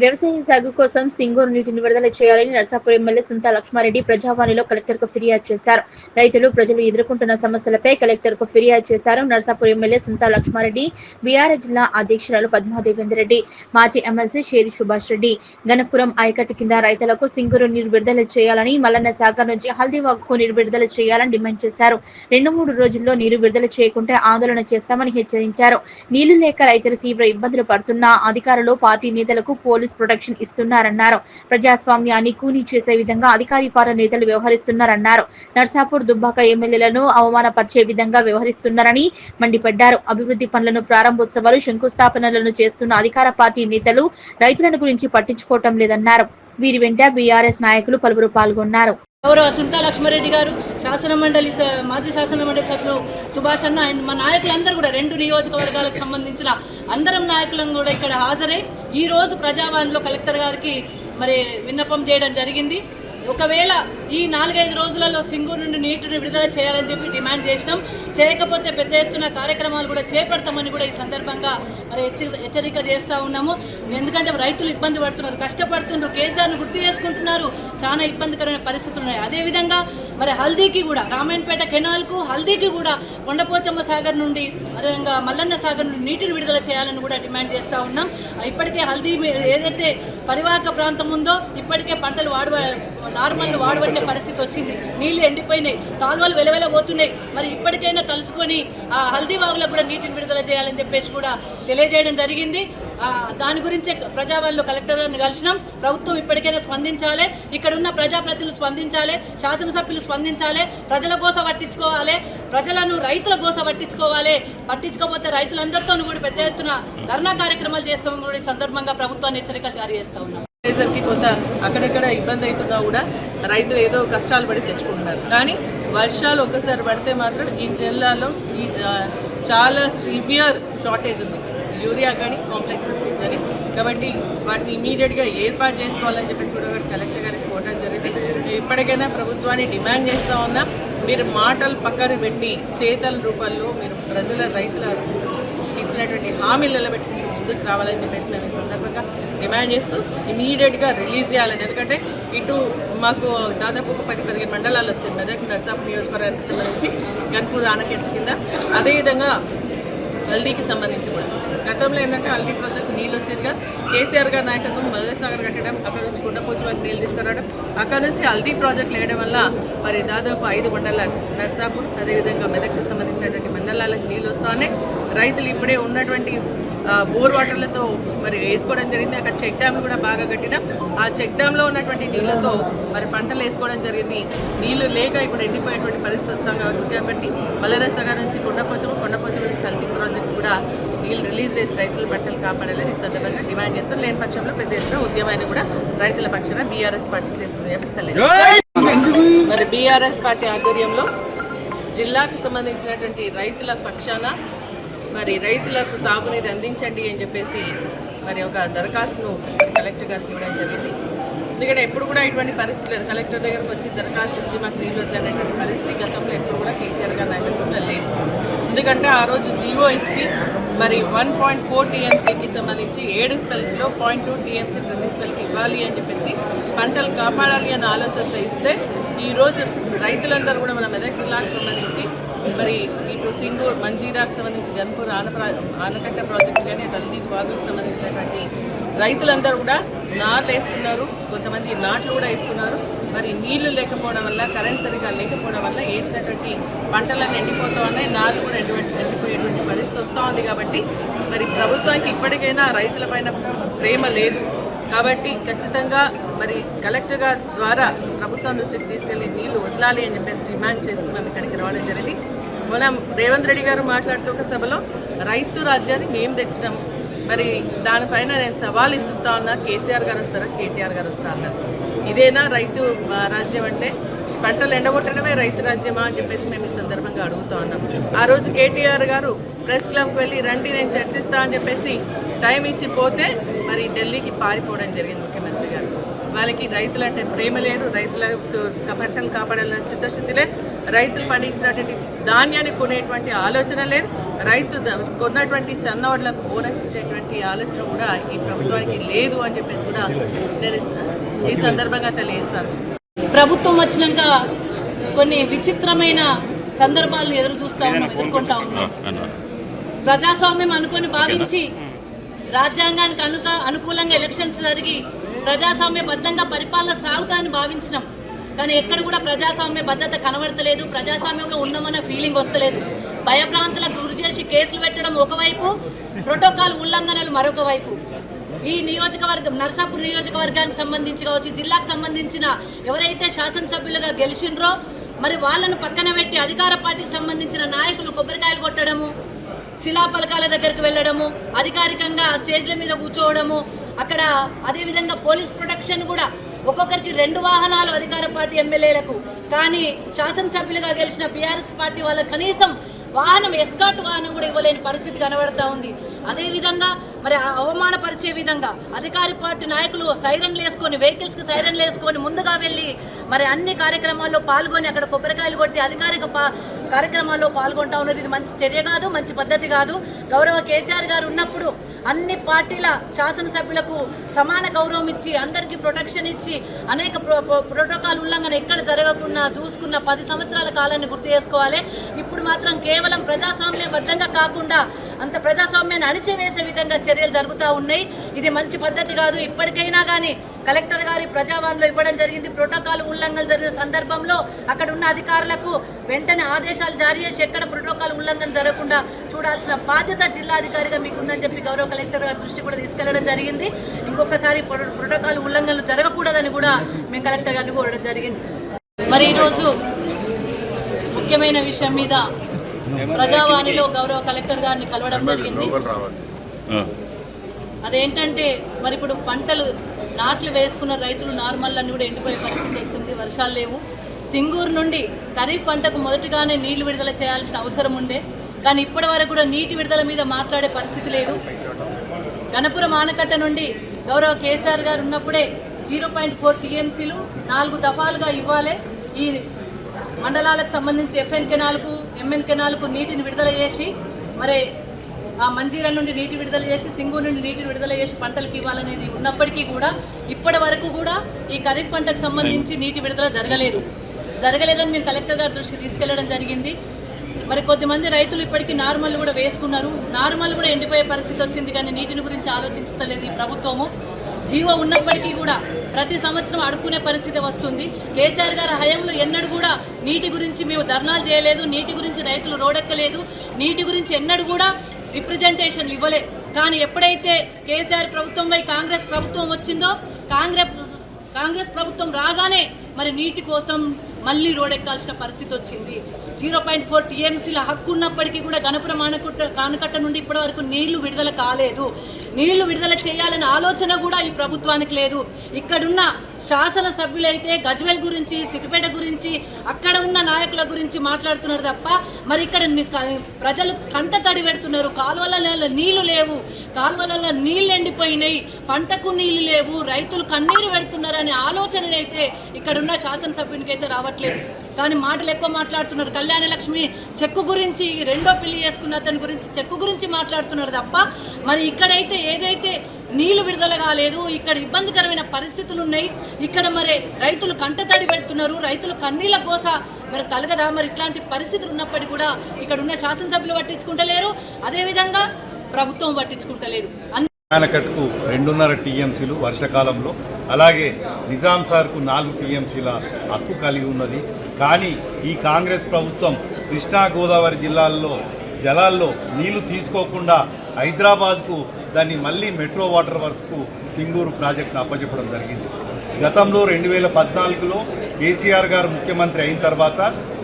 వ్యవసాయ సాగు కోసం సింగూరు నీటిని విడుదల చేయాలని నర్సాపూర్ ఎమ్మెల్యే సంతా లక్ష్మారెడ్డి ప్రజావాణిలో కలెక్టర్కు ఫిర్యాదు చేశారు. రైతులు ప్రజలు ఎదుర్కొంటున్న సమస్యలపై కలెక్టర్కు ఫిర్యాదు చేశారు. నర్సాపూర్ ఎమ్మెల్యే సంతా లక్ష్మారెడ్డి, బీఆర్ఎస్ జిల్లా అధ్యక్షురాలు పద్మాదేవేందర్ రెడ్డి, మాజీ ఎమ్మెల్సీ షేరి సుభాష్ రెడ్డి గణపురం ఆయకట్టు కింద రైతులకు సింగూరు నీరు విడుదల చేయాలని, మల్లన్న సాగర్ నుంచి హల్దీవాగుకు నీరు విడుదల చేయాలని డిమాండ్ చేశారు. 2-3 రోజుల్లో నీరు విడుదల చేయకుంటే ఆందోళన చేస్తామని హెచ్చరించారు. నీళ్లు లేక రైతులు తీవ్ర ఇబ్బందులు పడుతున్నా అధికారులు, పార్టీ నేతలకు పోలీస్ ప్రొటెక్షన్ ఇస్తున్నారన్నారు. ప్రజాస్వామ్యాన్ని కూనీ చేసే విధంగా అధికారి పార్టీ నేతలు వ్యవహరిస్తున్నారన్నారు. నర్సాపూర్, దుబ్బాక ఎమ్మెల్యేలను అవమానపరిచే విధంగా వ్యవహరిస్తున్నారని మండిపడ్డారు. అభివృద్ధి పనులను ప్రారంభోత్సవాలు, శంకుస్థాపనలను చేస్తున్న అధికార పార్టీ నేతలు రైతులను గురించి పట్టించుకోవటం లేదన్నారు. వీరి వెంట బీఆర్ఎస్ నాయకులు పలువురు పాల్గొన్నారు. గౌరవ సంతా లక్ష్మారెడ్డి గారు, మాజీ శాసనమండలి సభ్యులు సుభాష్ అన్న అండ్ మా నాయకులందరూ కూడా 2 నియోజకవర్గాలకు సంబంధించిన అందరం నాయకులను కూడా ఇక్కడ హాజరై ఈ రోజు ప్రజావాణిలో కలెక్టర్ గారికి మరి విన్నపం చేయడం జరిగింది. ఒకవేళ ఈ 4-5 రోజులలో సింగూరు నుండి నీటిని విడుదల చేయాలని చెప్పి డిమాండ్ చేసినాం. చేయకపోతే పెద్ద ఎత్తున కార్యక్రమాలు కూడా చేపడతామని కూడా ఈ సందర్భంగా మరి హెచ్చరిక చేస్తూ ఉన్నాము. ఎందుకంటే రైతులు ఇబ్బంది పడుతున్నారు, కష్టపడుతున్నారు, కేసీఆర్ను గుర్తు చేసుకుంటున్నారు, చాలా ఇబ్బందికరమైన పరిస్థితులు ఉన్నాయి. అదేవిధంగా మరి హల్దీకి కూడా, రామాయణపేట కెనాల్కు హల్దీకి కూడా కొండపోచమ్మ సాగర్ నుండి, అదేవిధంగా మల్లన్న సాగర్ నుండి నీటిని విడుదల చేయాలని కూడా డిమాండ్ చేస్తూ ఉన్నాం. ఇప్పటికే హల్దీ ఏదైతే పరివాహక ప్రాంతం ఉందో ఇప్పటికే పంటలు నార్మల్ వాడబట్టే పరిస్థితి వచ్చింది. నీళ్లు ఎండిపోయినాయి, కాలువలు వెలవెలబోతున్నాయి. మరి ఇప్పటికైనా కలుసుకొని ఆ హల్దీ వాగులకు కూడా నీటిని విడుదల చేయాలని చెప్పేసి కూడా తెలియజేయడం జరిగింది. దాని గురించే ప్రజావాణిలో కలెక్టర్ గారిని కలిసినాం. ప్రభుత్వం ఇప్పటికైనా స్పందించాలి, ఇక్కడ ఉన్న ప్రజాప్రతినిధులు స్పందించాలి, శాసనసభ్యులు స్పందించాలి, ప్రజల కోసం పట్టించుకోవాలి, ప్రజలను రైతుల కోసం పట్టించుకోవాలి. పట్టించుకోకపోతే రైతులందరితో కూడా పెద్ద ఎత్తున ధర్నా కార్యక్రమాలు చేస్తామని కూడా ఈ సందర్భంగా ప్రభుత్వాన్ని హెచ్చరికలు జారీ చేస్తూ ఉన్నాం. కొంత అక్కడక్కడ ఇబ్బంది అవుతున్నా కూడా రైతులు ఏదో కష్టాలు పడి తెచ్చుకుంటున్నారు. కానీ వర్షాలు ఒక్కసారి పడితే మాత్రం ఈ జిల్లాలో చాలా సివియర్ షార్టేజ్ ఉంది, యూరియా కానీ కాంప్లెక్సెస్ కానీ. కాబట్టి వాటిని ఇమీడియట్గా ఏర్పాటు చేసుకోవాలని చెప్పేసి కూడా కలెక్టర్ గారికి కోవడం జరిగింది. ఇప్పటికైనా ప్రభుత్వాన్ని డిమాండ్ చేస్తూ ఉన్నాం, మీరు మాటలు పక్కన పెట్టి చేతల రూపంలో మీరు రైతుల ఇచ్చినటువంటి హామీలలో పెట్టి ముందుకు రావాలని చెప్పేసి నేను ఈ సందర్భంగా డిమాండ్ చేస్తూ ఇమీడియట్గా రిలీజ్ చేయాలని. ఎందుకంటే ఇటు మాకు దాదాపు 10-15 మండలాలు వస్తాయి మెదక్, నర్సాపూర్ నియోజకవర్గానికి సంబంధించి గన్పూర్ ఆనకట్ట కింద. అదేవిధంగా హల్దీకి సంబంధించి కూడా గతంలో ఏంటంటే హల్దీ ప్రాజెక్టు నీళ్ళు వచ్చేదిగా కేసీఆర్ గారి నాయకత్వం మల్లన్న సాగర్ కట్టడం, అక్కడ నుంచి గుండపోచి వరకు నీళ్ళు తీసుకురావడం, అక్కడ నుంచి హల్దీ ప్రాజెక్టులు వేయడం వల్ల మరి దాదాపు 5 మండలాలు నర్సాపూర్ అదేవిధంగా మెదక్కి సంబంధించినటువంటి మండలాలకు నీళ్ళు వస్తానే రైతులు ఇప్పుడే ఉన్నటువంటి బోర్ వాటర్లతో మరి వేసుకోవడం జరిగింది. అక్కడ చెక్ డ్యామ్ కూడా బాగా కట్టినాం. ఆ చెక్ డ్యామ్లో ఉన్నటువంటి నీళ్ళతో మరి పంటలు వేసుకోవడం జరిగింది. నీళ్లు లేక ఇప్పుడు ఎండిపోయేటువంటి పరిస్థితి వస్తాం కాబట్టి మల్లన్న సాగర్ నుంచి కొండపోచమ్మ నుంచి హల్దీ ప్రాజెక్టు కూడా నీళ్ళు రిలీజ్ చేసి రైతుల పంటలు కాపాడాలని ఈ సందర్భంగా డిమాండ్ చేస్తాం. లేని పక్షంలో పెద్ద ఎత్తున ఉద్యమాన్ని కూడా రైతుల పక్షాన బీఆర్ఎస్ పార్టీ చేస్తుంది వ్యవస్థలేదు. మరి బీఆర్ఎస్ పార్టీ ఆధ్వర్యంలో జిల్లాకు సంబంధించినటువంటి రైతుల పక్షాన మరి రైతులకు సాగునీరు అందించండి అని చెప్పేసి మరి ఒక దరఖాస్తును కలెక్టర్ గారికి ఇవ్వడం జరిగింది. ఎందుకంటే ఎప్పుడు కూడా ఇటువంటి పరిస్థితి లేదు, కలెక్టర్ దగ్గరకు వచ్చి దరఖాస్తు ఇచ్చి మాకు నీళ్ళు వద్దనేటువంటి పరిస్థితి గతంలో ఎప్పుడు కూడా కేసీఆర్ గారి నాయకత్వంలో లేదు. ఎందుకంటే ఆ రోజు జీవో ఇచ్చి మరి 1.4 TMCకి సంబంధించి 7 స్పెల్స్లో 0.2 TMC ప్రతి స్పెల్కి ఇవ్వాలి అని చెప్పేసి పంటలు కాపాడాలి అన్న ఆలోచనతో ఇస్తే ఈరోజు రైతులందరూ కూడా మన మెదక్ జిల్లాకు సంబంధించి మరి ఇటు సింగూర్, మంజీరాకు సంబంధించి గన్పూర్ ఆనకట్ట ప్రాజెక్టు కానీ హల్దీ వాగులకు సంబంధించినటువంటి రైతులందరూ కూడా నాట్లు వేసుకున్నారు, కొంతమంది నాట్లు కూడా వేసుకున్నారు. మరి నీళ్లు లేకపోవడం వల్ల, కరెంట్ సరిగా లేకపోవడం వల్ల వేసినటువంటి పంటలను ఎండిపోతూ ఉన్నాయి, నాళ్ళు కూడా ఎండిపోయేటువంటి పరిస్థితి వస్తూ ఉంది. కాబట్టి మరి ప్రభుత్వానికి ఇప్పటికైనా రైతుల పైన ప్రేమ లేదు. కాబట్టి ఖచ్చితంగా మరి కలెక్టర్ గారి ద్వారా ప్రభుత్వం దృష్టికి తీసుకెళ్లి నీళ్లు వదలాలి అని చెప్పేసి డిమాండ్ చేస్తూ మేము ఇక్కడికి రావడం జరిగింది. మనం రేవంత్ రెడ్డి గారు మాట్లాడుతూ ఒక సభలో రైతు రాజ్యాన్ని మేము తెచ్చినాం, మరి దానిపైన నేను సవాల్ ఇస్తుతా ఉన్నా, కేసీఆర్ గారు వస్తారా, కేటీఆర్ గారు వస్తా అన్నారు. ఇదేనా రైతు రాజ్యం అంటే? పంటలు ఎండగొట్టడమే రైతు రాజ్యమా అని చెప్పేసి మేము ఈ సందర్భంగా అడుగుతా ఉన్నాం. ఆ రోజు కేటీఆర్ గారు ప్రెస్ క్లబ్కి వెళ్ళి రండి నేను చర్చిస్తా అని చెప్పేసి టైం ఇచ్చి పోతే మరి ఢిల్లీకి పారిపోవడం జరిగింది ముఖ్యమంత్రి గారు. వాళ్ళకి రైతులు అంటే ప్రేమ లేదు, రైతులకు పంటలు కాపాడాలని చిత్తశుద్ధి లేదు, రైతులు పండించినటువంటి ధాన్యాన్ని కొనేటువంటి ఆలోచన లేదు. రైతు కొన్నటువంటి చన్నవడ్లకు బోనస్ ఇచ్చేటువంటి ఆలోచన కూడా ఈ ప్రభుత్వానికి లేదు అని చెప్పేసి కూడా నేను ఈ సందర్భంగా తెలియజేస్తాను. ప్రభుత్వం వచ్చినాక కొన్ని విచిత్రమైన సందర్భాలను ఎదుర్కొంటా ఉన్నాం. ప్రజాస్వామ్యం అనుకొని భావించి రాజ్యాంగానికి అనుకూలంగా ఎలక్షన్స్ జరిగి ప్రజాస్వామ్యబద్ధంగా పరిపాలన సాగుతాయని భావించినాం. కానీ ఎక్కడ కూడా ప్రజాస్వామ్య భద్రత కనబడతలేదు, ప్రజాస్వామ్యంలో ఉన్నామన్న ఫీలింగ్ వస్తలేదు. భయభ్రాంతులకు గురి చేసి కేసులు పెట్టడం ఒకవైపు, ప్రోటోకాల్ ఉల్లంఘనలు మరొక వైపు. ఈ నియోజకవర్గం నర్సాపూర్ నియోజకవర్గానికి సంబంధించి కావచ్చు, జిల్లాకు సంబంధించిన ఎవరైతే శాసనసభ్యులుగా గెలిచిండ్రో మరి వాళ్ళను పక్కన పెట్టి అధికార పార్టీకి సంబంధించిన నాయకులు కొబ్బరికాయలు కొట్టడము, శిలాఫలకాల దగ్గరికి వెళ్ళడము, అధికారికంగా స్టేజ్ల మీద కూర్చోవడము, అక్కడ అదేవిధంగా పోలీస్ ప్రొటెక్షన్ కూడా ఒక్కొక్కరికి 2 వాహనాలు అధికార పార్టీ ఎమ్మెల్యేలకు, కానీ శాసనసభ్యులుగా గెలిచిన బీఆర్ఎస్ పార్టీ వాళ్ళకి కనీసం వాహనం ఎస్కాట్ వాహనం కూడా ఇవ్వలేని పరిస్థితి కనబడతా ఉంది. అదేవిధంగా మరి అవమానపరిచే విధంగా అధికార పార్టీ నాయకులు సైరన్లు వేసుకొని, వెహికల్స్కి సైరన్లు వేసుకొని ముందుగా వెళ్ళి మరి అన్ని కార్యక్రమాల్లో పాల్గొని అక్కడ కొబ్బరికాయలు కొట్టి అధికారిక కార్యక్రమాల్లో పాల్గొంటా ఉన్నారు. ఇది మంచి చర్య కాదు, మంచి పద్ధతి కాదు. గౌరవ కేసీఆర్ గారు ఉన్నప్పుడు అన్ని పార్టీల శాసనసభ్యులకు సమాన గౌరవం ఇచ్చి అందరికీ ప్రొటెక్షన్ ఇచ్చి అనేక ప్రోటోకాల్ ఉల్లంఘన ఎక్కడ జరగకుండా చూసుకున్న 10 సంవత్సరాల కాలాన్ని గుర్తు చేసుకోవాలి. ఇప్పుడు మాత్రం కేవలం ప్రజాస్వామ్యబద్ధంగా కాకుండా అంత ప్రజాస్వామ్యాన్ని అణిచివేసే విధంగా చర్యలు జరుగుతూ ఉన్నాయి. ఇది మంచి పద్ధతి కాదు. ఇప్పటికైనా కానీ కలెక్టర్ గారి ప్రజావాణిలో ఇవ్వడం జరిగింది. ప్రోటోకాల్ ఉల్లంఘన జరిగిన సందర్భంలో అక్కడ ఉన్న అధికారులకు వెంటనే ఆదేశాలు జారీ చేసి ఎక్కడ ప్రోటోకాల్ ఉల్లంఘన జరగకుండా చూడాల్సిన బాధ్యత జిల్లాధికారిగా మీకుందని చెప్పి గౌరవ కలెక్టర్ గారి దృష్టి కూడా తీసుకెళ్లడం జరిగింది. ఇంకొకసారి ప్రోటోకాల్ ఉల్లంఘనలు జరగకూడదని కూడా మేము కలెక్టర్ గారిని కోరడం జరిగింది. మరి ఈరోజు ముఖ్యమైన విషయం మీద ప్రజావాణిలో గౌరవ కలెక్టర్ గారిని కలవడం జరిగింది. అదేంటంటే మరి ఇప్పుడు పంటలు నాట్లు వేసుకున్న రైతులు నార్మల్ అన్ని కూడా ఎండిపోయే పరిస్థితి వస్తుంది. వర్షాలు లేవు. సింగూరు నుండి ఖరీఫ్ పంటకు మొదటిగానే నీళ్లు విడుదల చేయాల్సిన అవసరం ఉండే, కానీ ఇప్పటి వరకు కూడా నీటి విడుదల మీద మాట్లాడే పరిస్థితి లేదు. గణపురం ఆనకట్ట నుండి గౌరవ కేసీఆర్ గారు ఉన్నప్పుడే 0.4 టీఎంసీలు 4 దఫాలుగా ఇవ్వాలి. ఈ మండలాలకు సంబంధించి FN కెనాల్కు, MN కెనాల్కు నీటిని విడుదల చేసి మరి ఆ మంజీరా నుండి నీటి విడుదల చేసి సింగూరు నుండి నీటిని విడుదల చేసి పంటలకు ఇవ్వాలనేది ఉన్నప్పటికీ కూడా ఇప్పటి వరకు కూడా ఈ ఖరీఫ్ పంటకు సంబంధించి నీటి విడుదల జరగలేదని మేము కలెక్టర్ గారి దృష్టికి తీసుకెళ్లడం జరిగింది. మరి కొద్దిమంది రైతులు ఇప్పటికీ నార్మల్ కూడా వేసుకున్నారు. నార్మల్ కూడా ఎండిపోయే పరిస్థితి వచ్చింది, కానీ నీటిని గురించి ఆలోచించలేదు ఈ ప్రభుత్వము. జీవో ఉన్నప్పటికీ కూడా ప్రతి సంవత్సరం అడుక్కునే పరిస్థితి వస్తుంది. కేసీఆర్ గారి హయాంలో ఎన్నడూ కూడా నీటి గురించి మేము ధర్నాలు చేయలేదు, నీటి గురించి రైతులు రోడెక్కలేదు, నీటి గురించి ఎన్నడూ కూడా రిప్రజెంటేషన్ ఇవ్వలే. కానీ ఎప్పుడైతే కేసీఆర్ ప్రభుత్వంపై కాంగ్రెస్ ప్రభుత్వం వచ్చిందో కాంగ్రెస్ ప్రభుత్వం రాగానే మరి నీటి కోసం మళ్ళీ రోడెక్కాల్సిన పరిస్థితి వచ్చింది. 0.4 టీఎంసీల హక్కు ఉన్నప్పటికీ కూడా గణపురం ఆనకట్ట నుండి ఇప్పటి వరకు నీళ్లు విడుదల కాలేదు. నీళ్లు విడుదల చేయాలనే ఆలోచన కూడా ఈ ప్రభుత్వానికి లేదు. ఇక్కడున్న శాసనసభ్యులైతే గజ్వేల్ గురించి, సిద్దిపేట గురించి, అక్కడ ఉన్న నాయకుల గురించి మాట్లాడుతున్నారు తప్ప మరి ఇక్కడ ప్రజలు కంట తడి పెడుతున్నారు. కాలువలలో నీళ్లు లేవు, కాలువలలో నీళ్ళు ఎండిపోయినాయి, పంటకు నీళ్లు లేవు, రైతులు కన్నీరు పెడుతున్నారనే ఆలోచననైతే ఇక్కడున్న శాసనసభ్యునికైతే రావట్లేదు. కానీ మాటలు ఎక్కువ మాట్లాడుతున్నారు. కళ్యాణ లక్ష్మి చెక్కు గురించి, 2వ పెళ్లి చేసుకున్న అతని గురించి చెక్కు గురించి మాట్లాడుతున్నారు తప్ప మరి ఇక్కడైతే ఏదైతే నీళ్లు విడుదల కాలేదు, ఇక్కడ ఇబ్బందికరమైన పరిస్థితులు ఉన్నాయి, ఇక్కడ మరి రైతులు కంటతడి పెడుతున్నారు, రైతులు కన్నీళ్ళ కోస మరి తలగదా. మరి ఇట్లాంటి పరిస్థితులు ఉన్నప్పటికీ కూడా ఇక్కడ ఉన్న శాసనసభ్యులు పట్టించుకుంటలేరు, అదేవిధంగా ప్రభుత్వం పట్టించుకుంటలేదు. ఆనకట్టుకు 2.5 టీఎంసీలు వర్షకాలంలో, అలాగే నిజాం సార్కు 4 టీఎంసీల హక్కు కలిగి ఉన్నది. కానీ ఈ కాంగ్రెస్ ప్రభుత్వం కృష్ణా గోదావరి జిల్లాల్లో జలాల్లో నీళ్లు తీసుకోకుండా హైదరాబాద్కు దాన్ని మళ్ళీ మెట్రో వాటర్ వర్క్స్కు సింగూరు ప్రాజెక్టును అప్పచెప్పడం జరిగింది. గతంలో 2014లో కేసీఆర్ గారు ముఖ్యమంత్రి అయిన తర్వాత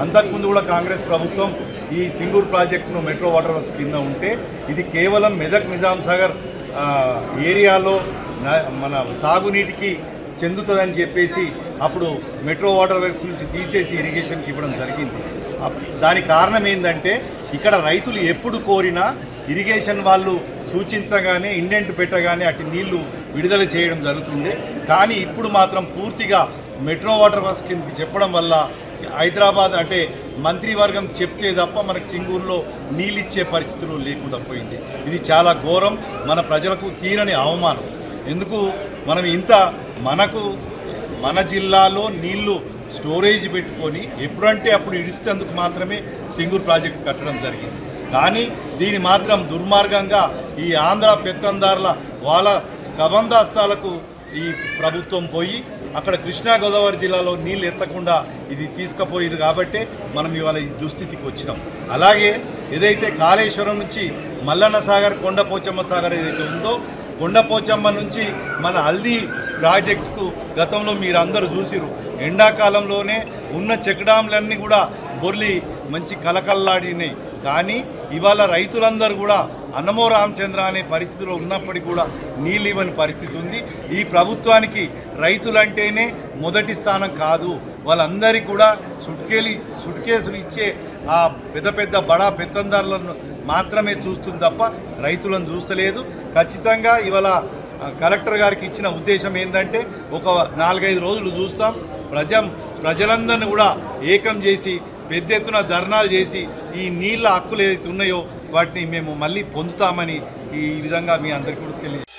అంతకుముందు కూడా కాంగ్రెస్ ప్రభుత్వం ఈ సింగూరు ప్రాజెక్టును మెట్రో వాటర్ వర్క్స్ కింద ఉంటే ఇది కేవలం మెదక్ నిజాం సాగర్ ఏరియాలో మన సాగునీటికి చెందుతుందని చెప్పేసి అప్పుడు మెట్రో వాటర్ వర్క్స్ నుంచి తీసేసి ఇరిగేషన్కి ఇవ్వడం జరిగింది. దానికి కారణం ఏంటంటే ఇక్కడ రైతులు ఎప్పుడు కోరినా ఇరిగేషన్ వాళ్ళు సూచించగానే ఇండెంట్ పెట్టగానే అటు నీళ్లు విడుదల చేయడం జరుగుతుంది. కానీ ఇప్పుడు మాత్రం పూర్తిగా మెట్రో వాటర్ వర్క్స్ కిందకి చెప్పడం వల్ల హైదరాబాద్ అంటే మంత్రివర్గం చెప్తే తప్ప మనకు సింగూరులో నీళ్ళిచ్చే పరిస్థితులు లేకుండా పోయింది. ఇది చాలా ఘోరం, మన ప్రజలకు తీరని అవమానం. ఎందుకు మనం మన జిల్లాలో నీళ్లు స్టోరేజ్ పెట్టుకొని ఎప్పుడంటే అప్పుడు ఇడిస్తేందుకు మాత్రమే సింగూరు ప్రాజెక్టు కట్టడం జరిగింది. కానీ దీని మాత్రం దుర్మార్గంగా ఈ ఆంధ్ర పెత్తందారుల వాళ్ళ కబందాస్తాలకు ఈ ప్రభుత్వం పోయి అక్కడ కృష్ణా గోదావరి జిల్లాలో నీళ్ళు ఎత్తకుండా ఇది తీసుకుపోయింది. కాబట్టే మనం ఇవాళ ఈ దుస్థితికి వచ్చినాం. అలాగే ఏదైతే కాళేశ్వరం నుంచి మల్లన్న సాగర్, కొండపోచమ్మ సాగర్ ఏదైతే ఉందో, కొండపోచమ్మ నుంచి మన హల్దీ ప్రాజెక్టుకు గతంలో మీరు అందరూ చూసిరు, ఎండాకాలంలోనే ఉన్న చెక్ డ్యామ్లన్నీ కూడా బొర్లి మంచి కలకల్లాడినాయి. కానీ ఇవాళ రైతులందరూ కూడా అన్నమో రామచంద్ర అనే పరిస్థితిలో ఉన్నప్పటికీ కూడా నీళ్ళు ఇవ్వని పరిస్థితి ఉంది. ఈ ప్రభుత్వానికి రైతులంటేనే మొదటి స్థానం కాదు, వాళ్ళందరికీ కూడా సుట్కేసులు ఇచ్చే ఆ పెద్ద బడా పెత్తందారులను మాత్రమే చూస్తుంది తప్ప రైతులను చూస్తలేదు. ఖచ్చితంగా ఇవాళ కలెక్టర్ గారికి ఇచ్చిన ఉద్దేశం ఏంటంటే ఒక 4-5 రోజులు చూస్తాం, ప్రజలందరినీ కూడా ఏకం చేసి పెద్ద ఎత్తున ధర్నాలు చేసి ఈ నీళ్ళ హక్కులు ఏదైతే ఉన్నాయో వాటిని మేము మళ్ళీ పొందుతామని ఈ విధంగా మీ అందరికీ కూడా తెలియజేస్తాం.